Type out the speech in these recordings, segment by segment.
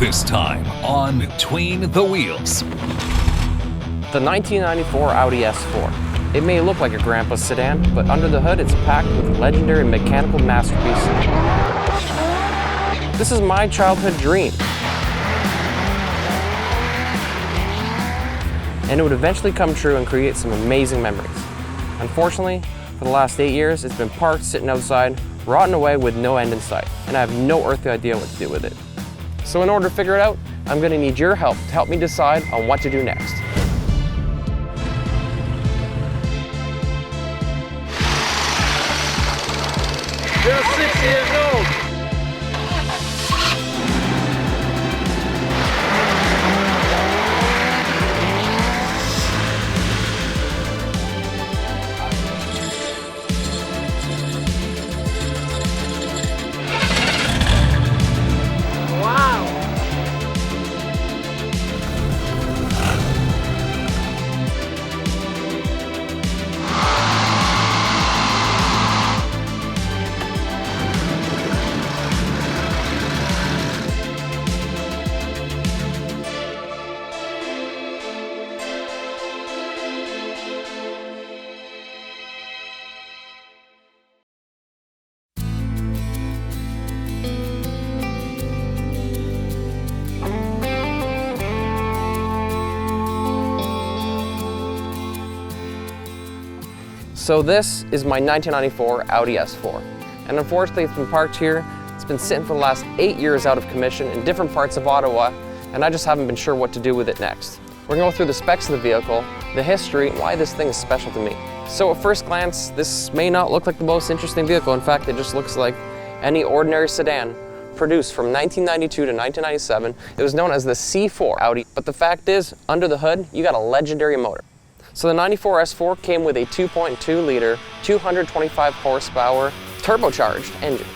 This time on Between the Wheels. The 1994 Audi S4. It may look like a grandpa's sedan, but under the hood it's packed with legendary mechanical masterpieces. This is my childhood dream. And it would eventually come true and create some amazing memories. Unfortunately, for the last 8 years, it's been parked sitting outside, rotting away with no end in sight, and I have no earthly idea what to do with it. So in order to figure it out, I'm going to need your help to help me decide on what to do next. You're 6 years old. So this is my 1994 Audi S4. And unfortunately it's been parked here. It's been sitting for the last 8 years out of commission in different parts of Ottawa, and I just haven't been sure what to do with it next. We're gonna go through the specs of the vehicle, the history, and why this thing is special to me. So at first glance, this may not look like the most interesting vehicle. In fact, it just looks like any ordinary sedan produced from 1992 to 1997. It was known as the C4 Audi, but the fact is, under the hood, you got a legendary motor. So the 94 S4 came with a 2.2 liter, 225 horsepower, turbocharged engine.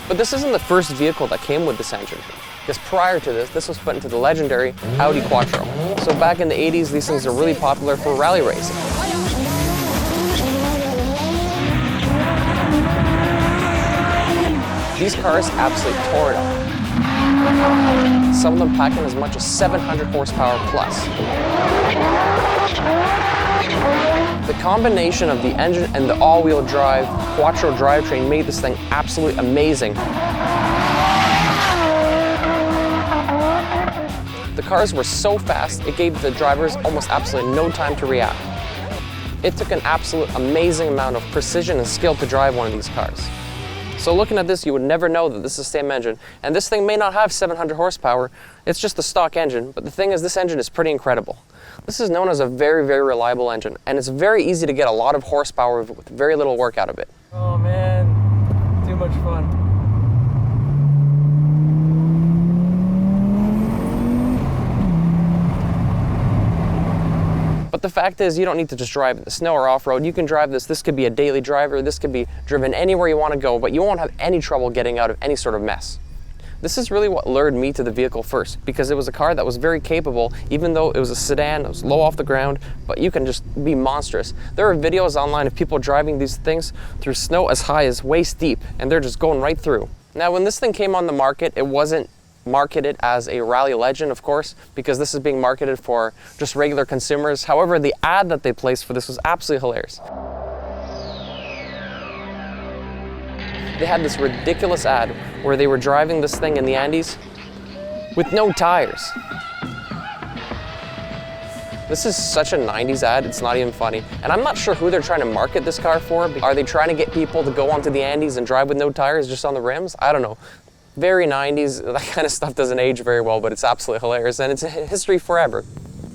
But this isn't the first vehicle that came with this engine, because prior to this was put into the legendary Audi Quattro. So back in the 80s, these things are really popular for rally racing. These cars absolutely tore it up. Some of them packing as much as 700 horsepower plus. The combination of the engine and the all-wheel drive Quattro drivetrain made this thing absolutely amazing. The cars were so fast, it gave the drivers almost absolutely no time to react. It took an absolute amazing amount of precision and skill to drive one of these cars. So looking at this, you would never know that this is the same engine. And this thing may not have 700 horsepower, it's just the stock engine, but the thing is, this engine is pretty incredible. This is known as a very, very reliable engine, and it's very easy to get a lot of horsepower with very little work out of it. Oh man, too much fun. But the fact is, you don't need to just drive in the snow or off-road. You can drive this. This could be a daily driver. This could be driven anywhere you want to go, but you won't have any trouble getting out of any sort of mess. This is really what lured me to the vehicle first, because it was a car that was very capable, even though it was a sedan, it was low off the ground, but you can just be monstrous. There are videos online of people driving these things through snow as high as waist deep, and they're just going right through. Now, when this thing came on the market, it wasn't marketed as a rally legend, of course, because this is being marketed for just regular consumers. However, the ad that they placed for this was absolutely hilarious. They had this ridiculous ad where they were driving this thing in the Andes with no tires. This is such a 90s ad, it's not even funny. And I'm not sure who they're trying to market this car for. Are they trying to get people to go onto the Andes and drive with no tires just on the rims? I don't know. Very 90s, that kind of stuff doesn't age very well, but it's absolutely hilarious, and it's a history forever.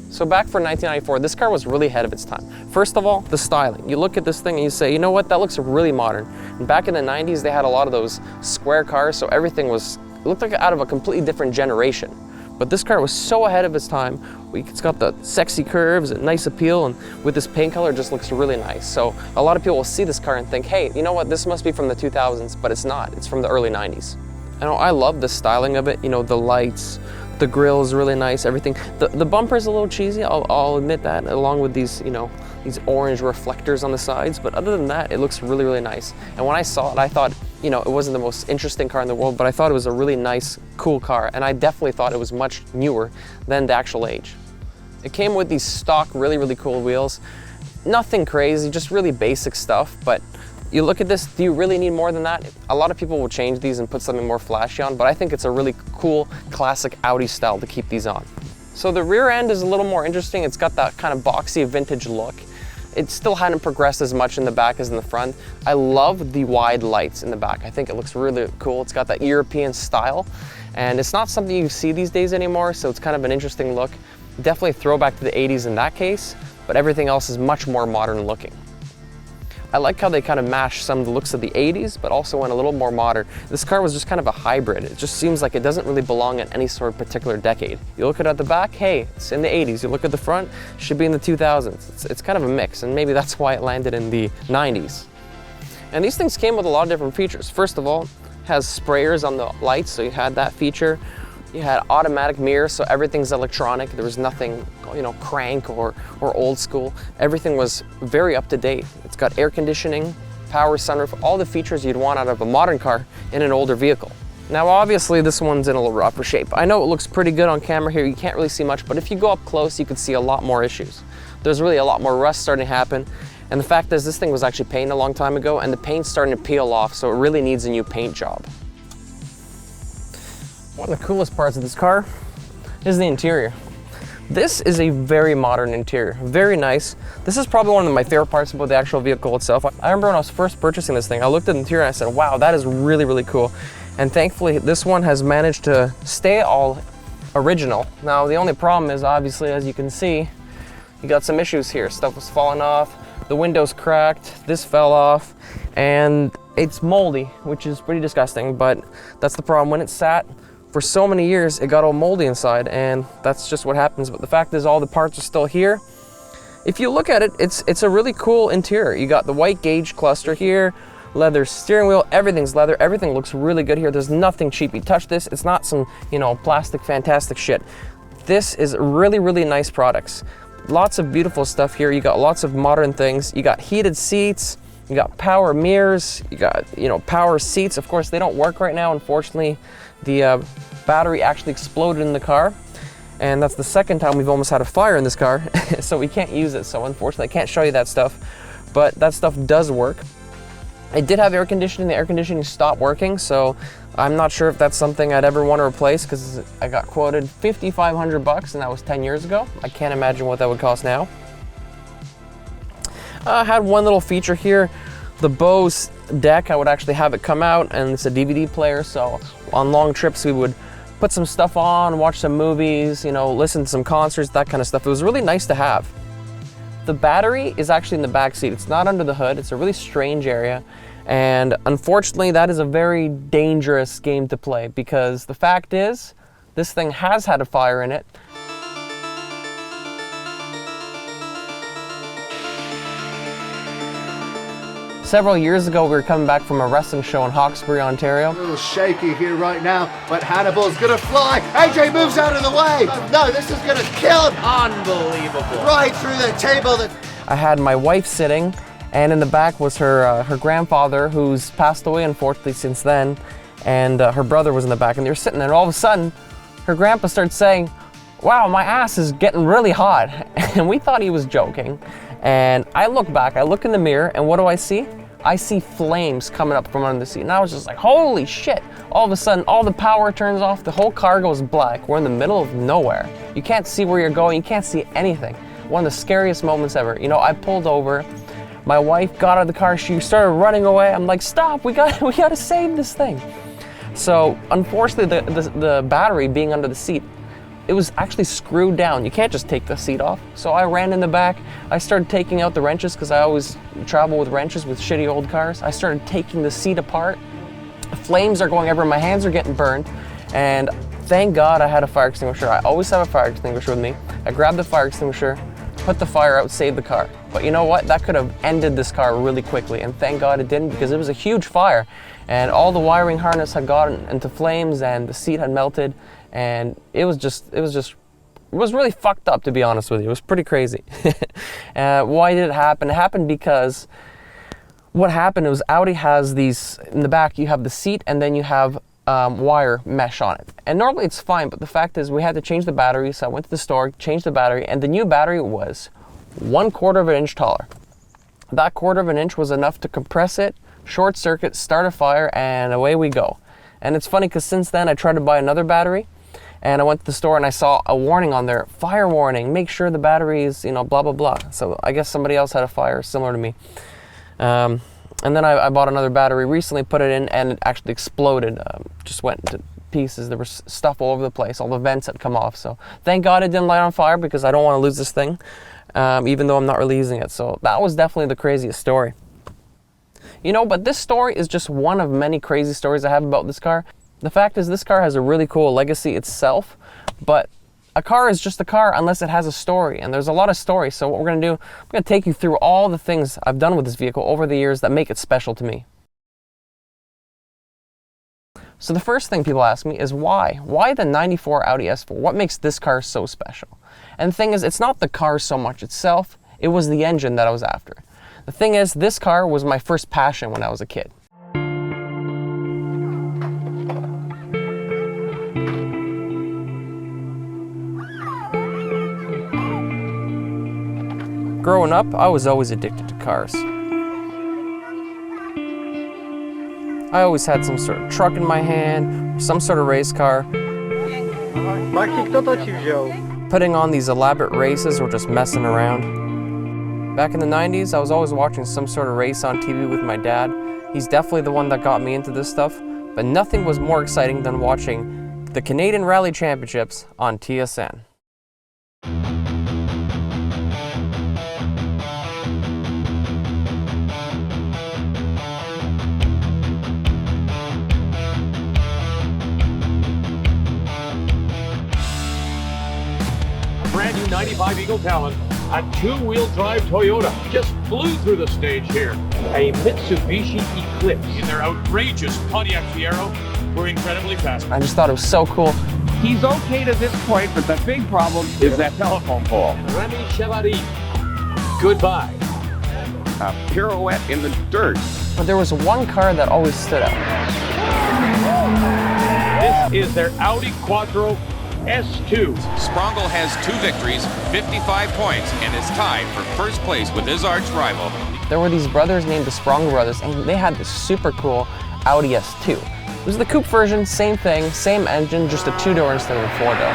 So back for 1994, this car was really ahead of its time. First of all, the styling. You look at this thing and you say, you know what, that looks really modern. And back in the 90s, they had a lot of those square cars, so everything looked like out of a completely different generation. But this car was so ahead of its time. It's got the sexy curves and nice appeal, and with this paint color, it just looks really nice. So a lot of people will see this car and think, hey, you know what, this must be from the 2000s, but it's not. It's from the early 90s. And I love the styling of it, you know, the lights, the grille is really nice, everything. The bumper's a little cheesy, I'll admit that, along with these, you know, these orange reflectors on the sides, but other than that, it looks really, really nice. And when I saw it, I thought, you know, it wasn't the most interesting car in the world, but I thought it was a really nice, cool car, and I definitely thought it was much newer than the actual age. It came with these stock, really, really cool wheels. Nothing crazy, just really basic stuff, but you look at this, do you really need more than that? A lot of people will change these and put something more flashy on, but I think it's a really cool, classic Audi style to keep these on. So the rear end is a little more interesting. It's got that kind of boxy vintage look. It still hadn't progressed as much in the back as in the front. I love the wide lights in the back. I think it looks really cool. It's got that European style, and it's not something you see these days anymore, so it's kind of an interesting look. Definitely a throwback to the 80s in that case, but everything else is much more modern looking. I like how they kind of mash some of the looks of the 80s, but also went a little more modern. This car was just kind of a hybrid. It just seems like it doesn't really belong in any sort of particular decade. You look at the back, hey, it's in the 80s. You look at the front, it should be in the 2000s. It's kind of a mix, and maybe that's why it landed in the 90s. And these things came with a lot of different features. First of all, it has sprayers on the lights, so you had that feature. You had automatic mirrors, so everything's electronic. There was nothing, you know, crank or old school. Everything was very up to date. It's got air conditioning, power sunroof, all the features you'd want out of a modern car in an older vehicle. Now, obviously, this one's in a little rougher shape. I know it looks pretty good on camera here. You can't really see much, but if you go up close, you can see a lot more issues. There's really a lot more rust starting to happen. And the fact is, this thing was actually painted a long time ago, and the paint's starting to peel off, so it really needs a new paint job. One of the coolest parts of this car is the interior. This is a very modern interior, very nice. This is probably one of my favorite parts about the actual vehicle itself. I remember when I was first purchasing this thing, I looked at the interior and I said, wow, that is really, really cool. And thankfully, this one has managed to stay all original. Now, the only problem is, obviously, as you can see, you got some issues here. Stuff was falling off, the window's cracked, this fell off, and it's moldy, which is pretty disgusting, but that's the problem. When it sat for so many years, it got all moldy inside, and that's just what happens. But the fact is, all the parts are still here. If you look at it, it's a really cool interior. You got the white gauge cluster here, leather steering wheel, everything's leather, everything looks really good here. There's nothing cheap. You touch this, it's not some, you know, plastic fantastic shit. This is really, really nice products. Lots of beautiful stuff here. You got lots of modern things. You got heated seats, you got power mirrors, you got, you know, power seats. Of course, they don't work right now, unfortunately. The battery actually exploded in the car, and that's the second time we've almost had a fire in this car, so we can't use it. So unfortunately, I can't show you that stuff, but that stuff does work. It did have air conditioning. The air conditioning stopped working, so I'm not sure if that's something I'd ever want to replace, because I got quoted $5,500, and that was 10 years ago. I can't imagine what that would cost now. I had one little feature here. The Bose deck, I would actually have it come out, and it's a DVD player, so on long trips we would put some stuff on, watch some movies, you know, listen to some concerts, that kind of stuff. It was really nice to have. The battery is actually in the back seat. It's not under the hood. It's a really strange area, and unfortunately that is a very dangerous game to play, because the fact is, this thing has had a fire in it. Several years ago, we were coming back from a wrestling show in Hawkesbury, Ontario. A little shaky here right now, but Hannibal's gonna fly. AJ moves out of the way. No, this is gonna kill him. Unbelievable. Right through the table. I had my wife sitting, and in the back was her grandfather, who's passed away, unfortunately, since then, and her brother was in the back, and they were sitting there, and all of a sudden, her grandpa started saying, wow, my ass is getting really hot. And we thought he was joking. And I look back, I look in the mirror, and what do I see? I see flames coming up from under the seat. And I was just like, holy shit. All of a sudden, all the power turns off, the whole car goes black. We're in the middle of nowhere. You can't see where you're going, you can't see anything. One of the scariest moments ever. You know, I pulled over, my wife got out of the car, she started running away. I'm like, stop, we gotta save this thing. So, unfortunately, the battery being under the seat, it was actually screwed down. You can't just take the seat off. So I ran in the back. I started taking out the wrenches, because I always travel with wrenches with shitty old cars. I started taking the seat apart. Flames are going everywhere. My hands are getting burned. And thank God I had a fire extinguisher. I always have a fire extinguisher with me. I grabbed the fire extinguisher, put the fire out, saved the car. But you know what? That could have ended this car really quickly. And thank God it didn't, because it was a huge fire. And all the wiring harness had gotten into flames, and the seat had melted. And it was really fucked up, to be honest with you. It was pretty crazy. Why did it happen? It happened because what happened was Audi has these, in the back you have the seat and then you have wire mesh on it. And normally it's fine, but the fact is we had to change the battery, so I went to the store, changed the battery, and the new battery was 1/4 of an inch taller. That 1/4 of an inch was enough to compress it, short circuit, start a fire, and away we go. And it's funny because since then I tried to buy another battery, and I went to the store and I saw a warning on there, fire warning, make sure the battery is, you know, blah, blah, blah. So I guess somebody else had a fire similar to me. And then I bought another battery recently, put it in, and it actually exploded. Just went into pieces. There was stuff all over the place. All the vents had come off. So thank God it didn't light on fire because I don't want to lose this thing, even though I'm not really using it. So that was definitely the craziest story. You know, but this story is just one of many crazy stories I have about this car. The fact is this car has a really cool legacy itself, but a car is just a car unless it has a story, and there's a lot of stories. So what we're going to do, I'm going to take you through all the things I've done with this vehicle over the years that make it special to me. So the first thing people ask me is why? Why the 94 Audi S4? What makes this car so special? And the thing is, it's not the car so much itself, it was the engine that I was after. The thing is, this car was my first passion when I was a kid. Growing up, I was always addicted to cars. I always had some sort of truck in my hand, or some sort of race car. Putting on these elaborate races or just messing around. Back in the 90s, I was always watching some sort of race on TV with my dad. He's definitely the one that got me into this stuff, but nothing was more exciting than watching the Canadian Rally Championships on TSN. Brand new 95 Eagle Talon, a two-wheel drive Toyota, just flew through the stage here. A Mitsubishi Eclipse in their outrageous Pontiac Fiero were incredibly fast. I just thought it was so cool. He's okay to this point, but the big problem is that telephone pole. Remy Chevalier, goodbye. A pirouette in the dirt. But there was one car that always stood out. This is their Audi Quattro S2. Sprongel has 2 victories, 55 points, and is tied for first place with his arch rival. There were these brothers named the Sprongel brothers, and they had this super cool Audi S2. It was the coupe version, same thing, same engine, just a 2-door instead of a 4-door.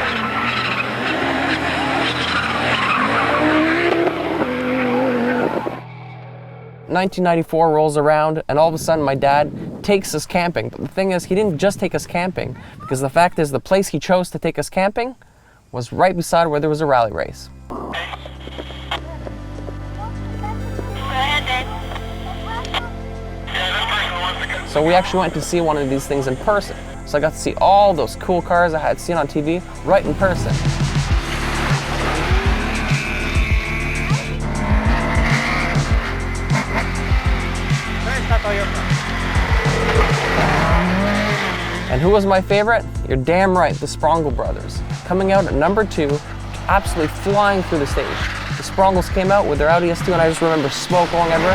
1994 rolls around, and all of a sudden my dad takes us camping. But the thing is, he didn't just take us camping, because the fact is the place he chose to take us camping was right beside where there was a rally race. So we actually went to see one of these things in person. So I got to see all those cool cars I had seen on TV right in person. And who was my favorite? You're damn right, the Sprongel brothers. Coming out at number 2, absolutely flying through the stage. The Sprongels came out with their Audi S2, and I just remember smoke going everywhere.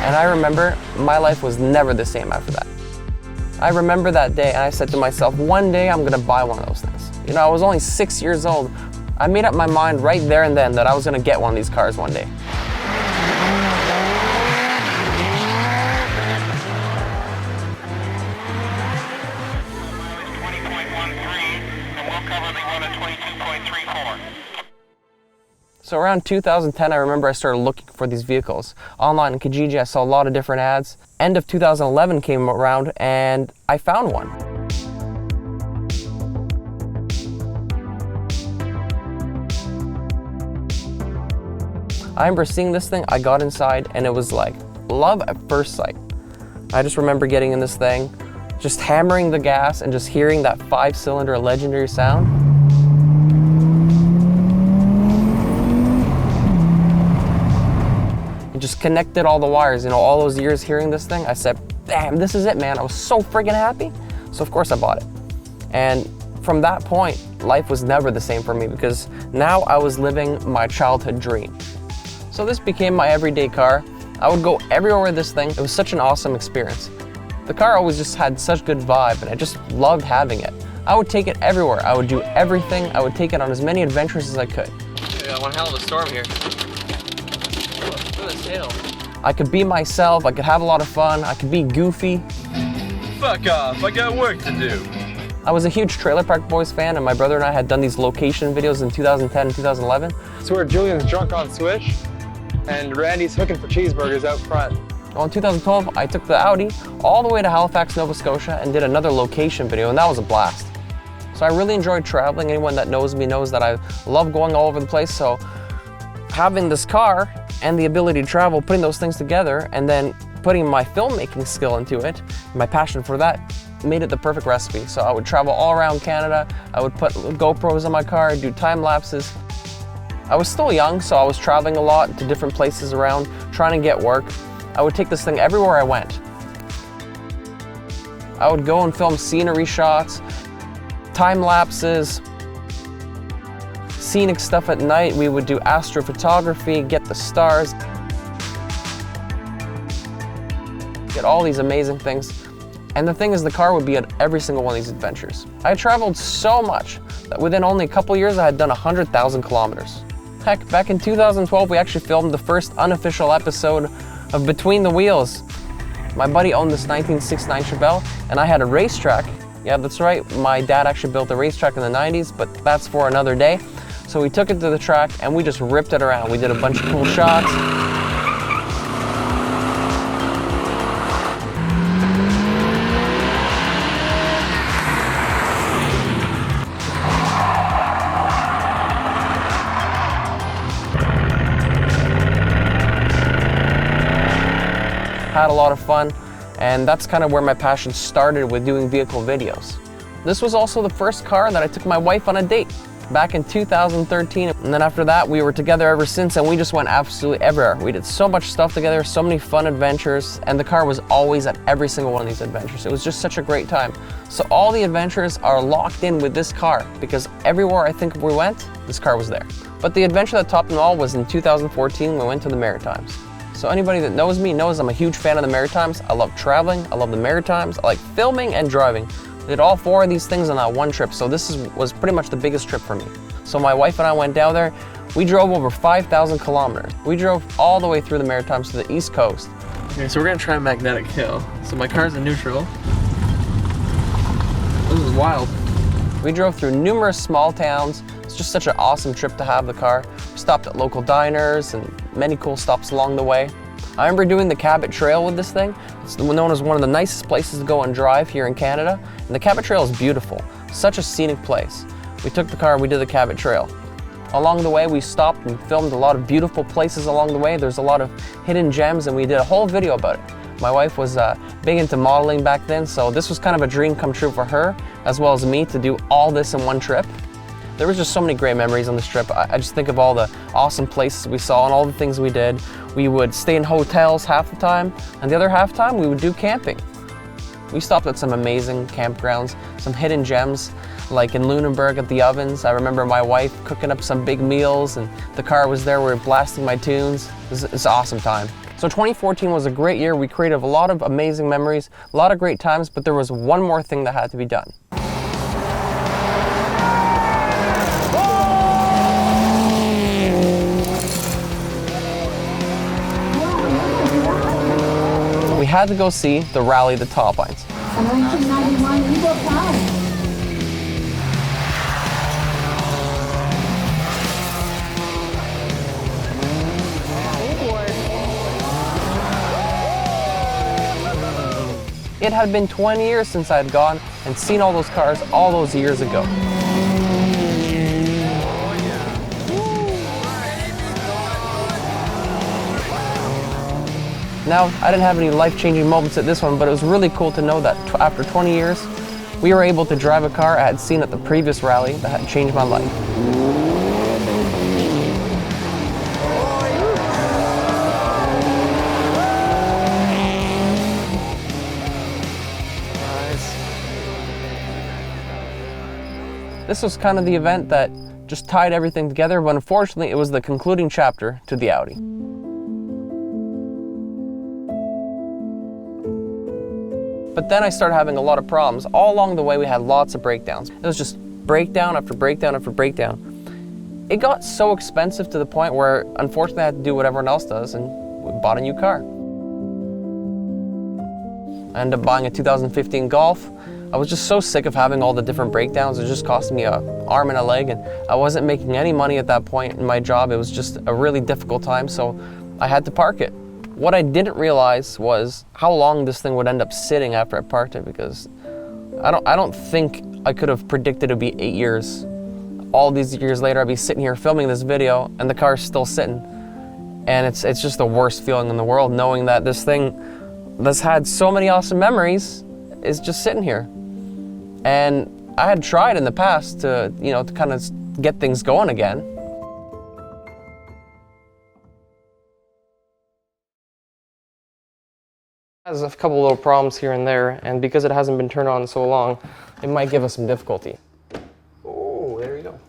And I remember my life was never the same after that. I remember that day, and I said to myself, one day I'm gonna buy one of those things. You know, I was only 6 years old. I made up my mind right there and then that I was gonna get one of these cars one day. So around 2010, I remember I started looking for these vehicles. Online in Kijiji, I saw a lot of different ads. End of 2011 came around and I found one. I remember seeing this thing, I got inside, and it was like love at first sight. I just remember getting in this thing, just hammering the gas and just hearing that 5-cylinder legendary sound. Just connected all the wires, you know, all those years hearing this thing, I said, damn, this is it, man. I was so freaking happy. So of course I bought it. And from that point, life was never the same for me, because now I was living my childhood dream. So this became my everyday car. I would go everywhere with this thing. It was such an awesome experience. The car always just had such good vibe, and I just loved having it. I would take it everywhere. I would do everything. I would take it on as many adventures as I could. We got one hell of a storm here. Look at this hail. I could be myself. I could have a lot of fun. I could be goofy. Fuck off, I got work to do. I was a huge Trailer Park Boys fan, and my brother and I had done these location videos in 2010 and 2011. So where Julian's drunk on Swish, and Randy's hooking for cheeseburgers out front. Well, in 2012, I took the Audi all the way to Halifax, Nova Scotia, and did another location video, and that was a blast. So I really enjoyed traveling. Anyone that knows me knows that I love going all over the place, so having this car and the ability to travel, putting those things together, and then putting my filmmaking skill into it, my passion for that, made it the perfect recipe. So I would travel all around Canada. I would put GoPros on my car, do time lapses. I was still young, so I was traveling a lot to different places around, trying to get work. I would take this thing everywhere I went. I would go and film scenery shots, time lapses, scenic stuff at night. We would do astrophotography, get the stars, get all these amazing things. And the thing is, the car would be at every single one of these adventures. I traveled so much that within only a couple years, I had done 100,000 kilometers. Heck, back in 2012, we actually filmed the first unofficial episode of Between the Wheels. My buddy owned this 1969 Chevelle, and I had a racetrack. Yeah, that's right, my dad actually built a racetrack in the 90s, but that's for another day. So we took it to the track, and we just ripped it around. We did a bunch of cool shots. Had a lot of fun, and that's kind of where my passion started with doing vehicle videos. This was also the first car that I took my wife on a date back in 2013, and then after that we were together ever since, and we just went absolutely everywhere. We did so much stuff together, so many fun adventures, and the car was always at every single one of these adventures. It was just such a great time. So all the adventures are locked in with this car, because everywhere I think we went, this car was there. But the adventure that topped them all was in 2014. We went to the Maritimes. So anybody that knows me knows I'm a huge fan of the Maritimes. I love traveling, I love the Maritimes, I like filming and driving. I did all four of these things on that one trip, so this was pretty much the biggest trip for me. So my wife and I went down there. We drove over 5,000 kilometers. We drove all the way through the Maritimes to the East Coast. Okay, so we're gonna try magnetic hill. So my car's in neutral. This is wild. We drove through numerous small towns. It's just such an awesome trip to have the car. We stopped at local diners and many cool stops along the way. I remember doing the Cabot Trail with this thing. It's known as one of the nicest places to go and drive here in Canada. And the Cabot Trail is beautiful. Such a scenic place. We took the car, we did the Cabot Trail. Along the way, we stopped and filmed a lot of beautiful places along the way. There's a lot of hidden gems, and we did a whole video about it. My wife was big into modeling back then, so this was kind of a dream come true for her, as well as me, to do all this in one trip. There was just so many great memories on this trip. I just think of all the awesome places we saw and all the things we did. We would stay in hotels half the time, and the other half time we would do camping. We stopped at some amazing campgrounds, some hidden gems, like in Lunenburg at the Ovens. I remember my wife cooking up some big meals, and the car was there, we were blasting my tunes. It's an awesome time. So 2014 was a great year. We created a lot of amazing memories, a lot of great times, but there was one more thing that had to be done. We had to go see the rally, the Top Lines. A 1991 Eagle Pride. It had been 20 years since I had gone and seen all those cars all those years ago. Now, I didn't have any life-changing moments at this one, but it was really cool to know that after 20 years, we were able to drive a car I had seen at the previous rally that had changed my life. This was kind of the event that just tied everything together, but unfortunately it was the concluding chapter to the Audi. But then I started having a lot of problems. All along the way we had lots of breakdowns. It was just breakdown after breakdown after breakdown. It got so expensive to the point where unfortunately I had to do what everyone else does and we bought a new car. I ended up buying a 2015 Golf. I was just so sick of having all the different breakdowns. It just cost me an arm and a leg, and I wasn't making any money at that point in my job. It was just a really difficult time, so I had to park it. What I didn't realize was how long this thing would end up sitting after I parked it, because I don't think I could have predicted it would be 8 years. All these years later, I'd be sitting here filming this video and the car's still sitting. And it's just the worst feeling in the world, knowing that this thing that's had so many awesome memories is just sitting here. And I had tried in the past to, to kind of get things going again. It has a couple little problems here and there, and because it hasn't been turned on so long, it might give us some difficulty. Oh, there you go.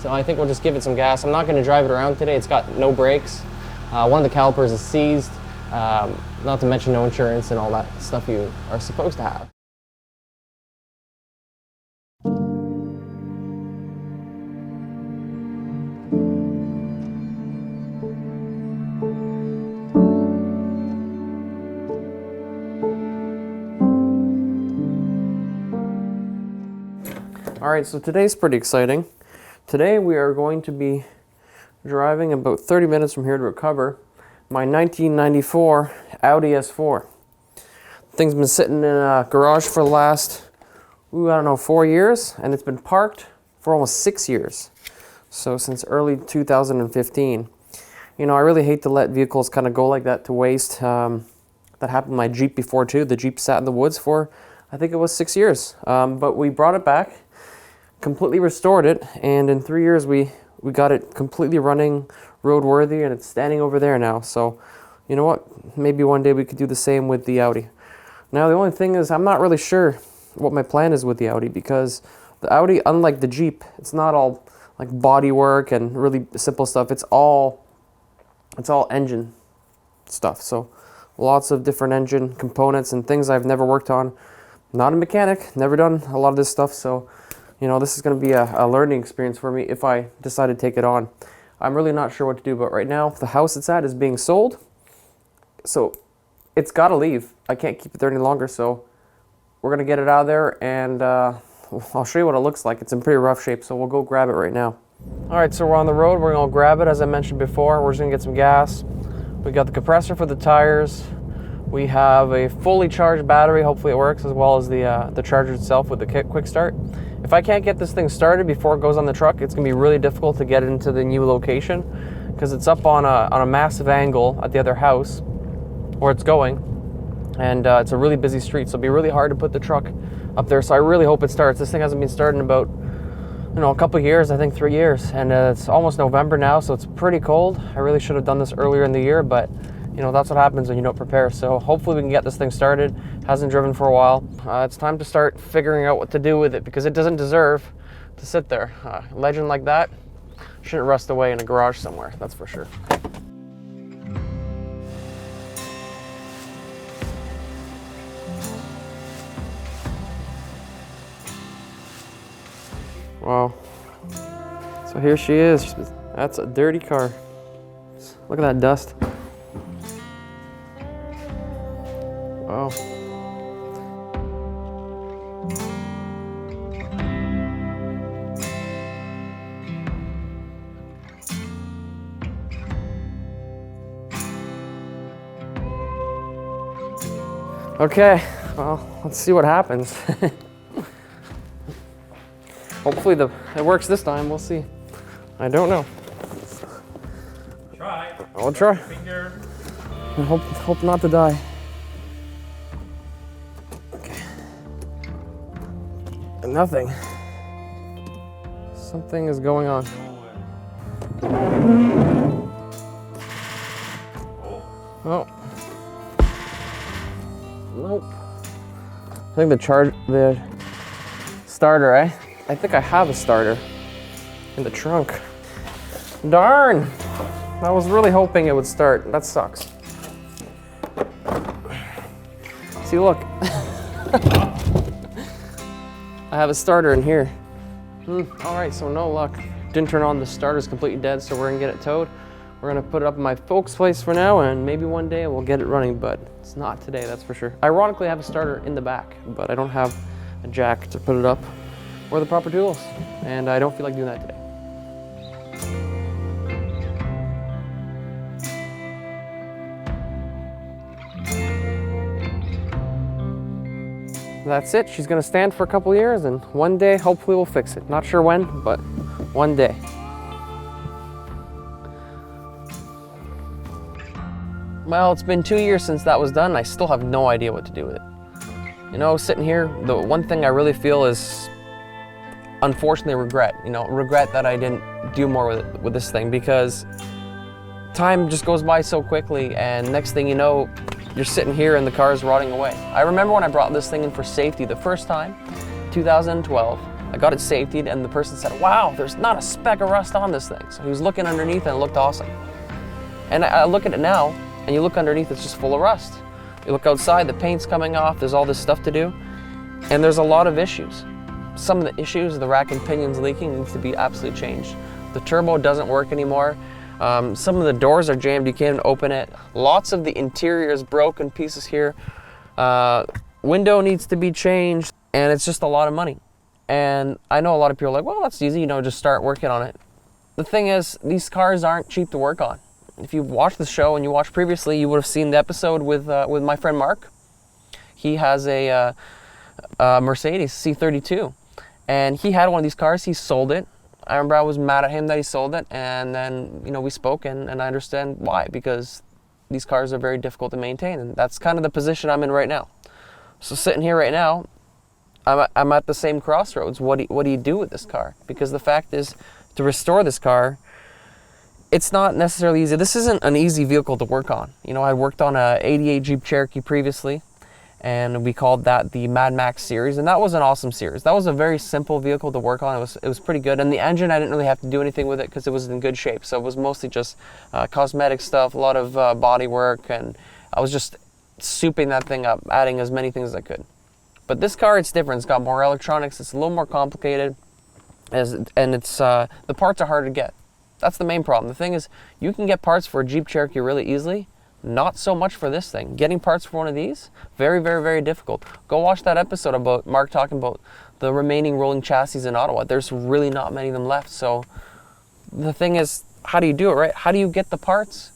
So I think we'll just give it some gas. I'm not going to drive it around today. It's got no brakes. One of the calipers is seized, not to mention no insurance and all that stuff you are supposed to have. All right, so today's pretty exciting. Today we are going to be driving about 30 minutes from here to recover my 1994 Audi S4. Thing's been sitting in a garage for the last, I don't know, 4 years, and it's been parked for almost 6 years. So since early 2015. I really hate to let vehicles kind of go like that to waste. That happened with my Jeep before too. The Jeep sat in the woods for, I think it was 6 years. But we brought it back, completely restored it, and in 3 years we got it completely running, roadworthy, and it's standing over there now. So, you know what? Maybe one day we could do the same with the Audi. Now the only thing is I'm not really sure what my plan is with the Audi, because the Audi, unlike the Jeep, it's not all like body work and really simple stuff. It's all engine stuff. So lots of different engine components and things I've never worked on. Not a mechanic, never done a lot of this stuff, so this is going to be a learning experience for me if I decide to take it on. I'm really not sure what to do, but right now the house it's at is being sold, so it's got to leave. I can't keep it there any longer, so we're going to get it out of there, and I'll show you what it looks like. It's in pretty rough shape, so we'll go grab it right now. All right, so we're on the road. We're going to grab it, as I mentioned before. We're just going to get some gas. We got the compressor for the tires. We have a fully charged battery. Hopefully it works, as well as the charger itself with the quick start. If I can't get this thing started before it goes on the truck, it's going to be really difficult to get it into the new location, because it's up on a massive angle at the other house where it's going, and it's a really busy street, so it'll be really hard to put the truck up there. So I really hope it starts. This thing hasn't been started in about a couple of years, I think 3 years, and it's almost November now, so it's pretty cold. I really should have done this earlier in the year, but that's what happens when you don't prepare. So hopefully we can get this thing started. Hasn't driven for a while. It's time to start figuring out what to do with it, because it doesn't deserve to sit there. A legend like that shouldn't rust away in a garage somewhere, that's for sure. Wow. So here she is. That's a dirty car. Look at that dust. Wow. Okay, well, let's see what happens. Hopefully it works this time, we'll see. I don't know. Try. I'll try. Finger. I hope not to die. Okay. Nothing. Something is going on. Oh. Nope. I think the starter, eh? I think I have a starter in the trunk. Darn! I was really hoping it would start. That sucks. See, look. I have a starter in here. All right, so no luck. Didn't turn on, the starter's completely dead, so we're gonna get it towed. We're gonna put it up in my folks' place for now, and maybe one day we'll get it running, but it's not today, that's for sure. Ironically, I have a starter in the back, but I don't have a jack to put it up or the proper tools, and I don't feel like doing that today. That's it. She's gonna stand for a couple years, and one day, hopefully we'll fix it. Not sure when, but one day. Well, it's been 2 years since that was done. I still have no idea what to do with it. You know, sitting here, the one thing I really feel is, unfortunately, regret. You know, regret that I didn't do more with this thing, because time just goes by so quickly, and next thing you know, you're sitting here and the car is rotting away. I remember when I brought this thing in for safety the first time, 2012, I got it safetied, and the person said, wow, there's not a speck of rust on this thing. So he was looking underneath and it looked awesome. And I look at it now, and you look underneath, it's just full of rust. You look outside, the paint's coming off, there's all this stuff to do, and there's a lot of issues. Some of the issues, the rack and pinions leaking, needs to be absolutely changed. The turbo doesn't work anymore. Some of the doors are jammed, you can't open it. Lots of the interior is broken, pieces here. Window needs to be changed, and it's just a lot of money. And I know a lot of people are like, well, that's easy, you know, just start working on it. The thing is, these cars aren't cheap to work on. If you watched the show and you watched previously, you would have seen the episode with my friend Mark. He has a Mercedes C32, and he had one of these cars, he sold it. I remember I was mad at him that he sold it, and then, you know, we spoke, and I understand why, because these cars are very difficult to maintain, and that's kind of the position I'm in right now. So sitting here right now, I'm at the same crossroads. What do you do with this car? Because the fact is, to restore this car, it's not necessarily easy. This isn't an easy vehicle to work on. You know, I worked on a '88 Jeep Cherokee previously, and we called that the Mad Max series, and that was an awesome series. That was a very simple vehicle to work on. It was pretty good, and the engine, I didn't really have to do anything with it because it was in good shape. So it was mostly just cosmetic stuff, a lot of body work, and I was just souping that thing up, adding as many things as I could. But this car, it's different. It's got more electronics. It's a little more complicated, and it's the parts are hard to get. That's the main problem. The thing is, you can get parts for a Jeep Cherokee really easily. Not so much for this thing. Getting parts for one of these, very, very, very difficult. Go watch that episode about Mark talking about the remaining rolling chassis in Ottawa. There's really not many of them left. So the thing is, how do you do it, right? How do you get the parts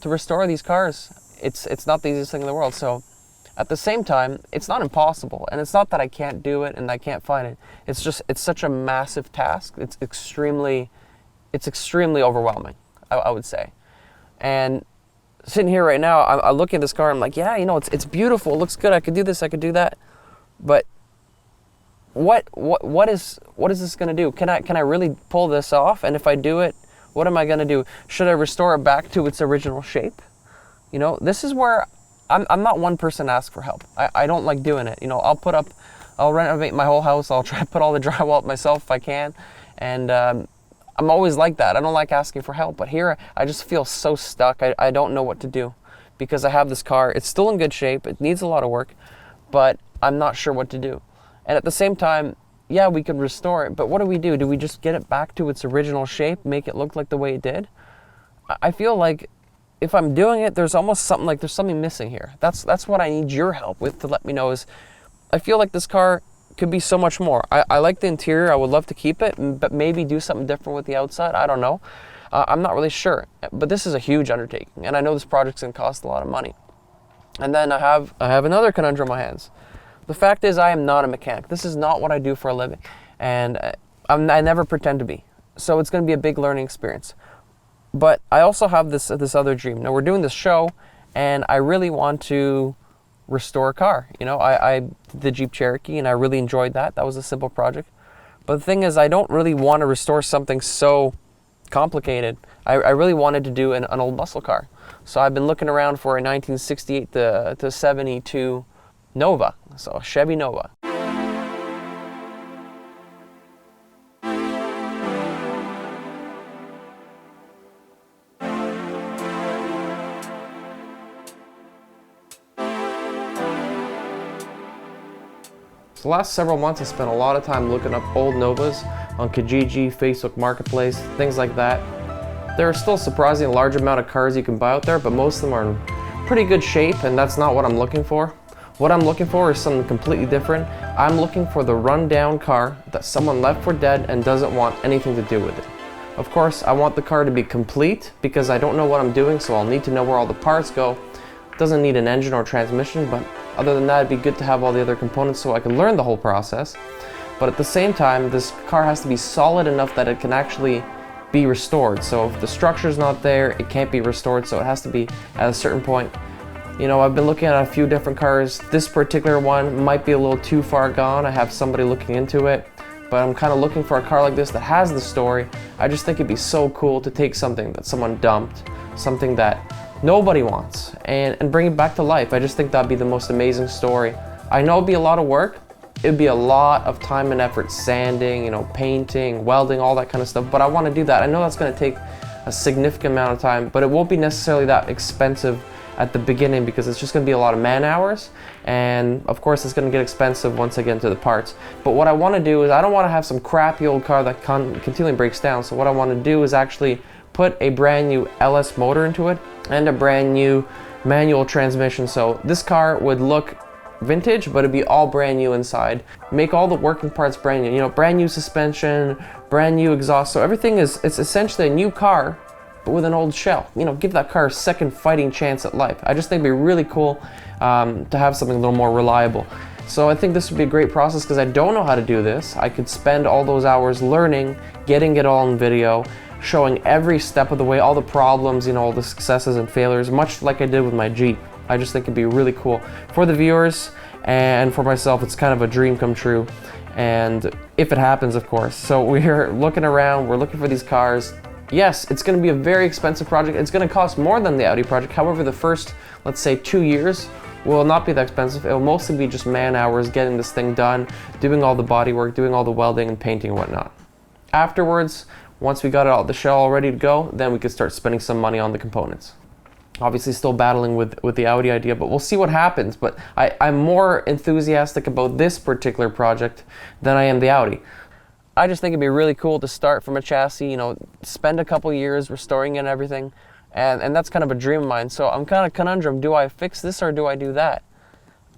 to restore these cars? It's not the easiest thing in the world. So at the same time, it's not impossible. And it's not that I can't do it and I can't find it. It's just, it's such a massive task. It's extremely overwhelming, I would say. And sitting here right now, I look at this car, I'm like, yeah, you know, it's beautiful, it looks good, I could do this, I could do that. But what is this gonna do? Can I really pull this off? And if I do it, what am I gonna do? Should I restore it back to its original shape? You know, this is where I'm not one person to ask for help. I don't like doing it. You know, I'll renovate my whole house, I'll try to put all the drywall up myself if I can. And I'm always like that. I don't like asking for help, but here I just feel so stuck. I don't know what to do because I have this car. It's still in good shape. It needs a lot of work, but I'm not sure what to do. And at the same time, yeah, we could restore it, but what do we do? Do we just get it back to its original shape, make it look like the way it did? I feel like if I'm doing it, there's almost something like there's something missing here. That's what I need your help with to let me know is I feel like this car could be so much more. I like the interior. I would love to keep it, but maybe do something different with the outside. I don't know. I'm not really sure. But this is a huge undertaking, and I know this project's gonna cost a lot of money. And then I have another conundrum on my hands. The fact is, I am not a mechanic. This is not what I do for a living, and I never pretend to be. So it's gonna be a big learning experience. But I also have this other dream. Now we're doing this show, and I really want to restore a car. You know, I did the Jeep Cherokee and I really enjoyed that. That was a simple project. But the thing is, I don't really want to restore something so complicated. I really wanted to do an old muscle car. So I've been looking around for a 1968 to 72 Nova, so a Chevy Nova. The last several months I spent a lot of time looking up old Novas on Kijiji, Facebook Marketplace, things like that. There are still a surprisingly large amount of cars you can buy out there, but most of them are in pretty good shape, and that's not what I'm looking for. What I'm looking for is something completely different. I'm looking for the rundown car that someone left for dead and doesn't want anything to do with it. Of course, I want the car to be complete because I don't know what I'm doing, so I'll need to know where all the parts go. It doesn't need an engine or transmission, but other than that, it'd be good to have all the other components so I can learn the whole process. But at the same time, this car has to be solid enough that it can actually be restored. So if the structure's not there, it can't be restored, so it has to be at a certain point. You know, I've been looking at a few different cars. This particular one might be a little too far gone. I have somebody looking into it, but I'm kind of looking for a car like this that has the story. I just think it'd be so cool to take something that someone dumped, something that nobody wants, and bring it back to life. I just think that'd be the most amazing story. I know it'd be a lot of work. It'd be a lot of time and effort, sanding, you know, painting, welding, all that kind of stuff, but I want to do that. I know that's going to take a significant amount of time, but it won't be necessarily that expensive at the beginning because it's just going to be a lot of man hours, and of course it's going to get expensive once I get into the parts. But what I want to do is I don't want to have some crappy old car that continually breaks down, so what I want to do is actually put a brand new LS motor into it and a brand new manual transmission. So this car would look vintage, but it'd be all brand new inside. Make all the working parts brand new, you know, brand new suspension, brand new exhaust. So everything it's essentially a new car, but with an old shell. You know, give that car a second fighting chance at life. I just think it'd be really cool to have something a little more reliable. So I think this would be a great process because I don't know how to do this. I could spend all those hours learning, getting it all in video, showing every step of the way, all the problems, you know, all the successes and failures, much like I did with my Jeep. I just think it'd be really cool. For the viewers and for myself, it's kind of a dream come true. And if it happens, of course. So we're looking around, we're looking for these cars. Yes, it's going to be a very expensive project. It's going to cost more than the Audi project. However, the first, let's say, 2 years will not be that expensive. It will mostly be just man hours getting this thing done, doing all the body work, doing all the welding and painting and whatnot. Afterwards, once we got it out the shell all ready to go, then we could start spending some money on the components. Obviously still battling with the Audi idea, but we'll see what happens. But I'm more enthusiastic about this particular project than I am the Audi. I just think it'd be really cool to start from a chassis, you know, spend a couple years restoring it and everything, and that's kind of a dream of mine. So I'm kind of conundrum, do I fix this or do I do that?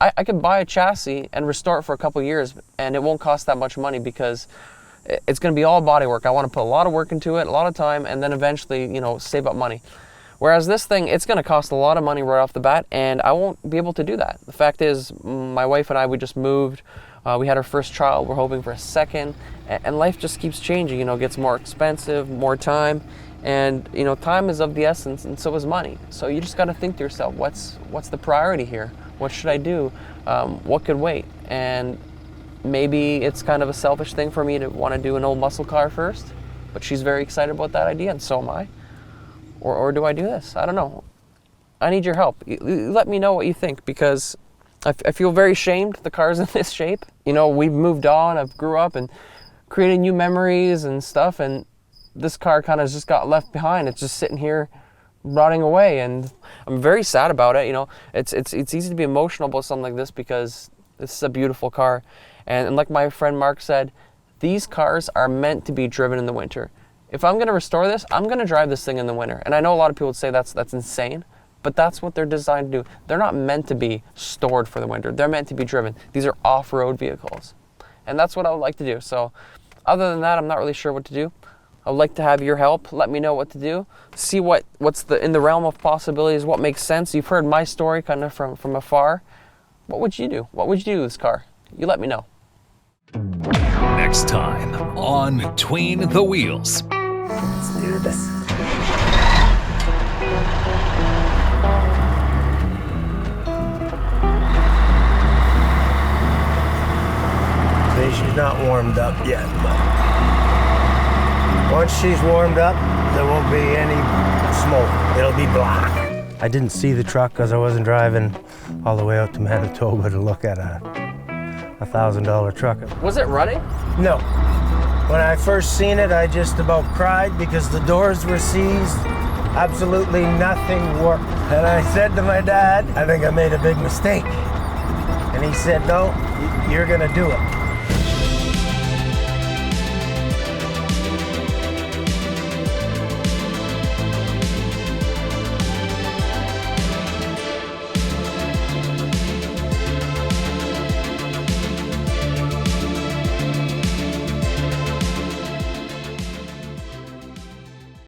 I could buy a chassis and restore it for a couple years and it won't cost that much money because it's going to be all body work. I want to put a lot of work into it, a lot of time, and then eventually, you know, save up money. Whereas this thing, it's going to cost a lot of money right off the bat, and I won't be able to do that. The fact is, my wife and I, we just moved. We had our first child. We're hoping for a second, and life just keeps changing. You know, it gets more expensive, more time, and you know, time is of the essence, and so is money. So you just got to think to yourself, what's the priority here? What should I do? What could wait? And maybe it's kind of a selfish thing for me to want to do an old muscle car first, but she's very excited about that idea, and so am I. Or do I do this? I don't know. I need your help. Let me know what you think, because I feel very ashamed the car's in this shape. You know, we've moved on, I've grew up and created new memories and stuff, and this car kind of just got left behind. It's just sitting here rotting away, and I'm very sad about it. You know, it's easy to be emotional about something like this because this is a beautiful car. And like my friend Mark said, these cars are meant to be driven in the winter. If I'm going to restore this, I'm going to drive this thing in the winter. And I know a lot of people would say that's insane, but that's what they're designed to do. They're not meant to be stored for the winter. They're meant to be driven. These are off-road vehicles. And that's what I would like to do. So other than that, I'm not really sure what to do. I would like to have your help. Let me know what to do. See what's in the realm of possibilities, what makes sense. You've heard my story kind of from afar. What would you do? What would you do with this car? You let me know. Next time on Between the Wheels. Let's do this. See, she's not warmed up yet, but once she's warmed up, there won't be any smoke. It'll be black. I didn't see the truck because I wasn't driving all the way out to Manitoba to look at a $1,000 truck. Was it running? No. When I first seen it, I just about cried because the doors were seized. Absolutely nothing worked. And I said to my dad, I think I made a big mistake. And he said, no, you're gonna do it.